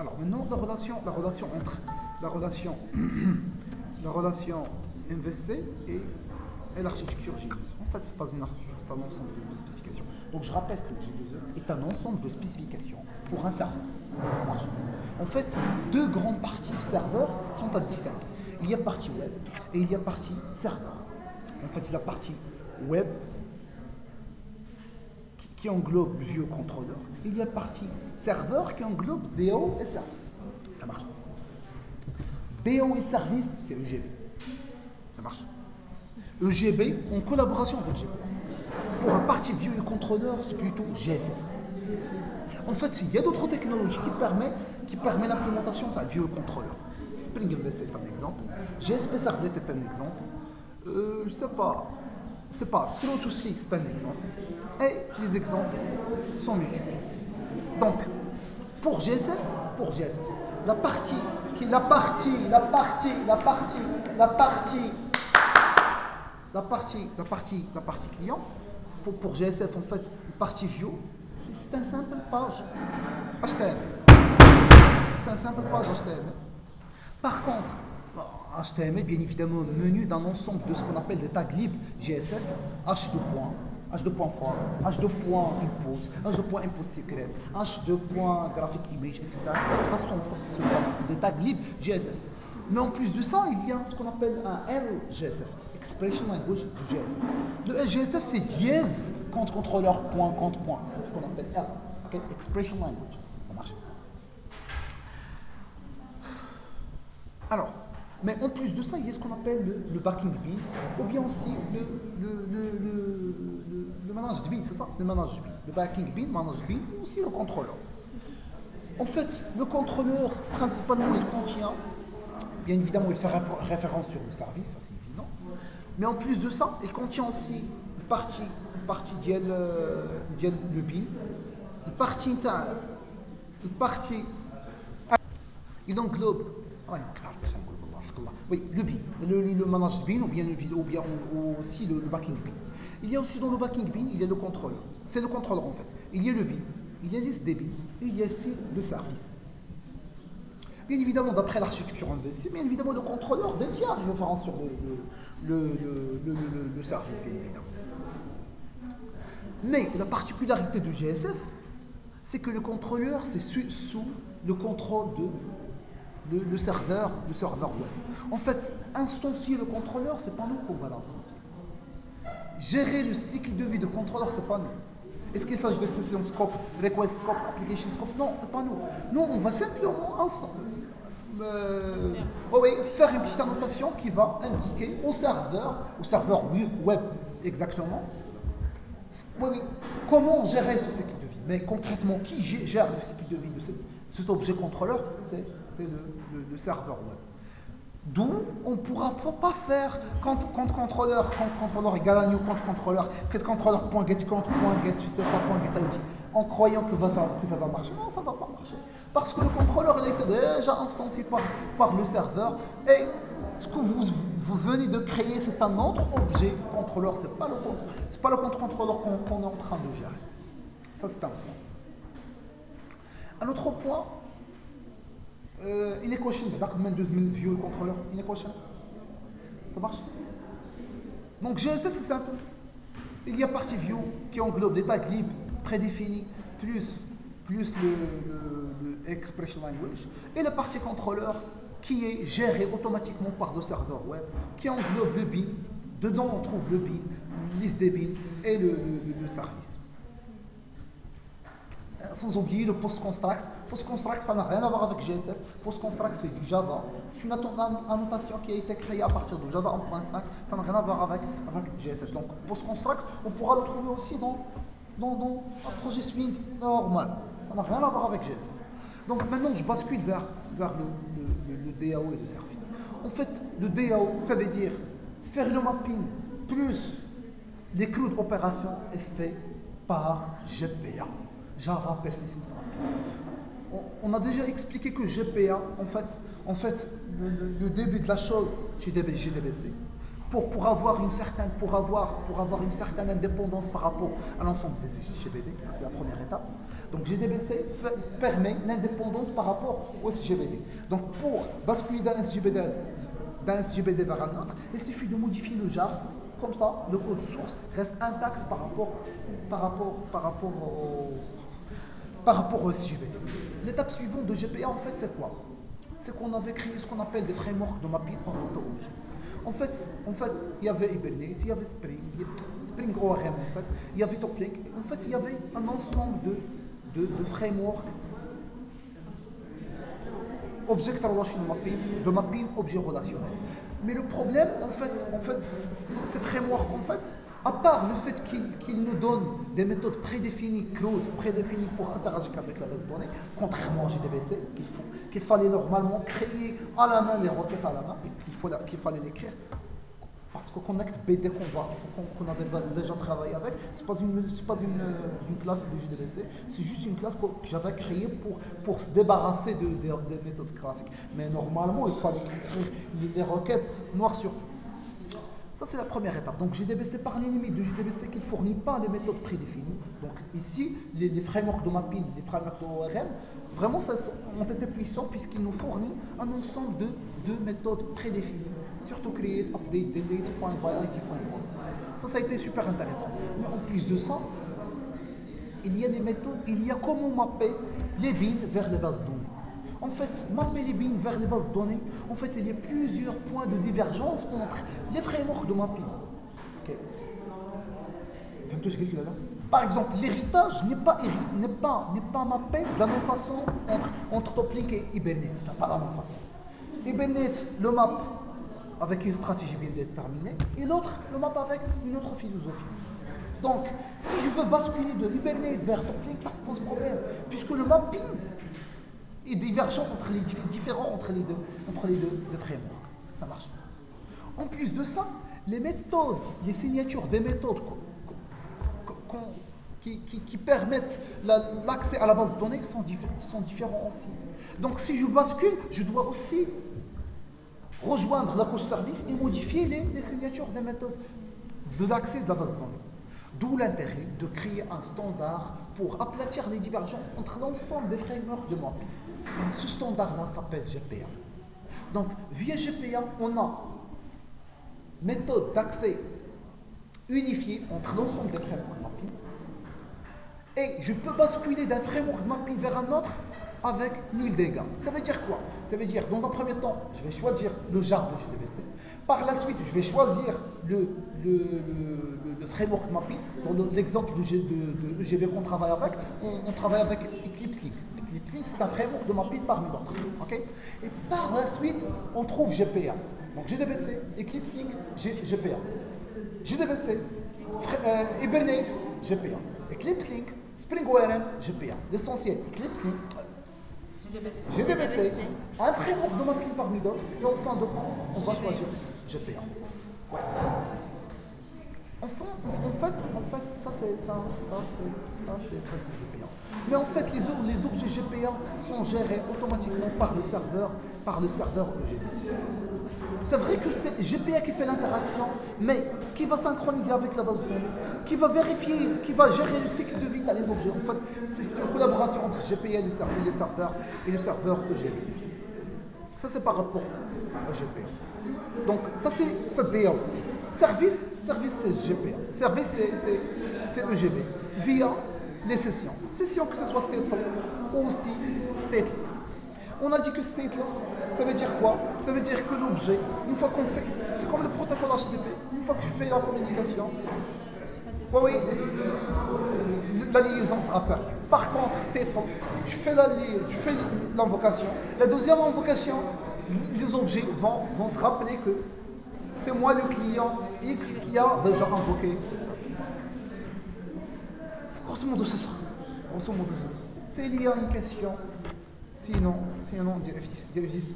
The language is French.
Alors maintenant, la relation, la relation MVC et l'architecture J2E. En fait, c'est pas une architecture, c'est un ensemble de spécifications. Donc je rappelle que le J2E est un ensemble de spécifications pour un serveur. Ça marche. En fait, deux grandes parties serveur sont à distinguer. Il y a partie web et il y a partie serveur. En fait, il y a partie web qui englobe le vieux contrôleur. Il y a partie serveur qui englobe DO et service. Ça marche. DO et service, c'est EGB. Ça marche. EGB en collaboration avec GPA. Pour un parti vieux contrôleur, c'est plutôt GSF. En fait, il y a d'autres technologies qui permettent l'implémentation d'un vieux contrôleur. Spring MVC est un exemple. GSP Servlet est un exemple. Je sais pas. C'est pas. Stro2C c'est un exemple. Et les exemples sont multiples. Donc, pour GSF, la partie cliente, pour GSF, en fait, la partie view, c'est un simple page HTML. C'est un simple page HTML. Par contre, HTML, bien évidemment, menu d'un ensemble de ce qu'on appelle des tags libres GSF, H2 points, H2.for, H2.impose, H2.impose secret, H2.graphic image, etc. Ça sont des tags libres GSF. Mais en plus de ça, il y a ce qu'on appelle un LGSF, Expression Language de GSF. Le LGSF, c'est dièse compte contrôleur point compte point. C'est ce qu'on appelle L, okay? Expression Language. Ça marche. Alors, mais en plus de ça, il y a ce qu'on appelle le backing bin, ou bien aussi le manage bin, c'est ça? Le manage bin. Le backing bin, manage bin, ou aussi le contrôleur. En fait, le contrôleur, principalement, il contient, bien évidemment, il fait référence sur le service, ça c'est évident. Mais en plus de ça, il contient aussi une partie le bin, il englobe, oui, le bin, le manage bin, ou bien aussi le backing bin. Il y a aussi dans le backing bin, il y a le contrôleur. C'est le contrôleur en fait. Il y a le bin, il y a l'SD bin, et il y a aussi le service. Bien évidemment, d'après l'architecture MVC, bien évidemment, le contrôleur détient une référence sur le service, bien évidemment. Mais la particularité du GSF, c'est que le contrôleur, c'est sous le contrôle de le serveur web. En fait, instancier le contrôleur, c'est pas nous qu'on va l'instancier. Gérer le cycle de vie de contrôleur, c'est pas nous. Est-ce qu'il s'agit de session scope, request scope, application scope? Non, c'est pas nous. Nous, on va simplement faire une petite annotation qui va indiquer au serveur web exactement, comment gérer ce cycle de vie. Mais concrètement, qui gère le cycle de vie de cet objet contrôleur? C'est le serveur web. D'où on ne pourra pas faire compte contrôleur égale à new compte contrôleur, contrôleur.get compte, .get, je sais pas, .get ID, en croyant que ça va marcher. Non, ça ne va pas marcher. Parce que le contrôleur il a été déjà instancié par le serveur et ce que vous venez de créer, c'est un autre objet contrôleur, c'est pas le compte contrôleur qu'on est en train de gérer. Ça, c'est un point. Un autre point, inequation, d'accord, même 2000 view contrôleur, inequation. Ça marche? Donc GSF, c'est simple. Il y a partie view qui englobe des tags libres prédéfinis plus le expression language et la partie contrôleur qui est gérée automatiquement par le serveur web qui englobe le bin. Dedans, on trouve le bin, liste des bins et le service. Sans oublier le post-construct. Post-construct, ça n'a rien à voir avec GSF. Post-construct, c'est du Java. C'est une annotation qui a été créée à partir de Java 1.5. Ça n'a rien à voir avec GSF. Donc, post-construct, on pourra le trouver aussi dans un projet Swing normal. Ça n'a rien à voir avec GSF. Donc, maintenant, je bascule vers le DAO et le service. En fait, le DAO, ça veut dire faire le mapping plus les CRUD opérations est fait par GPA. Java Persistence API. On a déjà expliqué que GPA, en fait le début de la chose chez GDBC, pour avoir une certaine, pour avoir une certaine indépendance par rapport à l'ensemble des SGBD. Ça, c'est la première étape. Donc, JDBC permet l'indépendance par rapport au SGBD. Donc, pour basculer d'un SGBD vers un autre, il suffit de modifier le jar. Comme ça, le code source reste intact par rapport au SGBD. L'étape suivante de GPA, en fait, c'est quoi? C'est qu'on avait créé ce qu'on appelle des frameworks de mapping orientés objet. En fait, il y avait Hibernate, il y avait Spring ORM, en fait, il y avait Toplink. En fait, il y avait un ensemble de frameworks Object Relation Mapping, de mapping objet relationnel. Mais le problème, en fait ces frameworks, en fait, à part le fait qu'ils nous donnent des méthodes prédéfinies, cloud, prédéfinies pour interagir avec la base de données, contrairement à JDBC, qu'il fallait normalement créer à la main les requêtes à la main, et qu'il fallait l'écrire. Parce que Connect BD qu'on a déjà travaillé avec, ce n'est pas une classe de JDBC, c'est juste une classe que j'avais créée pour se débarrasser des méthodes classiques. Mais normalement, il fallait écrire les requêtes noir sur blanc. Ça, c'est la première étape. Donc, JDBC, par les limites de JDBC, qui ne fournit pas les méthodes prédéfinies. Donc, ici, les frameworks de mapping, les frameworks de ORM, vraiment, ça ont été puissants puisqu'ils nous fournissent un ensemble de méthodes prédéfinies. Surtout create, update, delete, find by ID, find all. Ça a été super intéressant. Mais en plus de ça, il y a des méthodes, il y a comment mapper les bins vers les bases de données. En fait, mapper les bins vers les bases de données, en fait, il y a plusieurs points de divergence entre les frameworks de mapping. Okay. Par exemple, l'héritage n'est pas mappé de la même façon entre Toplink et Hibernate. Ce n'est pas la même façon. Hibernate le map avec une stratégie bien déterminée, et l'autre le map avec une autre philosophie. Donc, si je veux basculer de Hibernate vers Toplink, ça pose problème, puisque le mapping est divergent différent entre les deux frameworks. Ça marche. En plus de ça, les méthodes, les signatures des méthodes qui permettent l'accès à la base de données sont différents aussi. Donc, si je bascule, je dois aussi rejoindre la couche service et modifier les signatures des méthodes de l'accès de la base de données. D'où l'intérêt de créer un standard pour aplatir les divergences entre l'ensemble des frameworks de mapping. Ce standard-là s'appelle GPA. Donc, via GPA, on a méthode d'accès unifiée entre l'ensemble des frameworks de mapping. Et je peux basculer d'un framework de mapping vers un autre avec nul dégâts. Ça veut dire quoi? Ça veut dire, dans un premier temps, je vais choisir le jar de JDBC. Par la suite, je vais choisir le framework de mapping. Dans l'exemple de EGB qu'on travaille avec, on travaille avec Eclipse Link. Eclipse Link, c'est un framework de mapping parmi d'autres. Okay? Et par la suite, on trouve GPA. Donc JDBC, Eclipse Link, GPA. JDBC, Hibernate, GPA. Eclipse Link, Spring ORM, GPA. L'essentiel, Eclipse Link, JDBC, un framework de mapping parmi d'autres, et en fin de compte, on va choisir GPA. Ouais. En fait, ça c'est GPA. Mais en fait, les objets GPA sont gérés automatiquement par le serveur EGB. C'est vrai que c'est GPA qui fait l'interaction, mais qui va synchroniser avec la base de données, qui va vérifier, qui va gérer le cycle de vie dans les objets. En fait, c'est une collaboration entre GPA et le serveur EGB. Ça, c'est par rapport à GPA. Donc, ça, c'est DAO. Service, c'est GPA. Service, c'est EGB. Via les sessions. Sessions, que ce soit stateful ou aussi stateless. On a dit que stateless, ça veut dire quoi? Ça veut dire que l'objet, une fois qu'on fait, c'est comme le protocole HTTP, une fois que je fais la communication, oui, la liaison sera perdue. Par contre, stateful, je fais l'invocation. La deuxième invocation, les objets vont se rappeler que c'est moi le client X qui a déjà invoqué ce service. Grosso modo, c'est ça. C'est lié à une question. Sinon, dérive 10.